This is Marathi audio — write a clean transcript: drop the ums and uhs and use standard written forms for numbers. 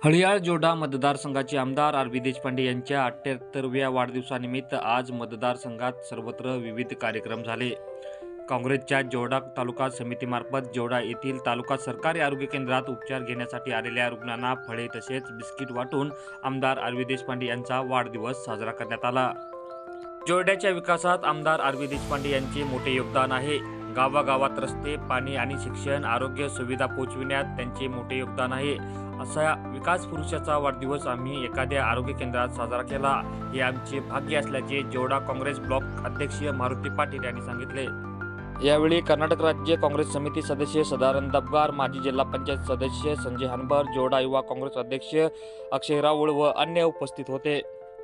हळियाळ जोडा मतदारसंघाचे आमदार आर.व्ही. देशपांडे यांच्या 78व्या वाढदिवसानिमित्त आज मतदारसंघात सर्वत्र विविध कार्यक्रम झाले. काँग्रेसच्या जोडा तालुका समितीमार्फत जोडा येथील तालुका सरकारी आरोग्य केंद्रात उपचार घेण्यासाठी आलेल्या रुग्णांना फळे तसेच बिस्किट वाटून आमदार आर.व्ही. देशपांडे यांचा वाढदिवस साजरा करण्यात आला. जोड्याच्या विकासात आमदार आर.व्ही. देशपांडे यांचे मोठे योगदान आहे. गावागावात रस्ते, पाणी आणि शिक्षण, आरोग्य सुविधा पोहोचविण्यात त्यांचे मोठे योगदान आहे. असा विकास पुरुषाचा वाढदिवस आम्ही एखाद्या आरोग्य केंद्रात साजरा केला, हे आमचे भाग्य असल्याचे जोडा काँग्रेस ब्लॉक अध्यक्ष मारुती पाटील यांनी सांगितले. यावेळी कर्नाटक राज्य काँग्रेस समिती सदस्य सदानंद दबगार, माजी जिल्हा पंचायत सदस्य संजय हनबर, जोडा युवा काँग्रेस अध्यक्ष अक्षयराव उळ व अन्य उपस्थित होते.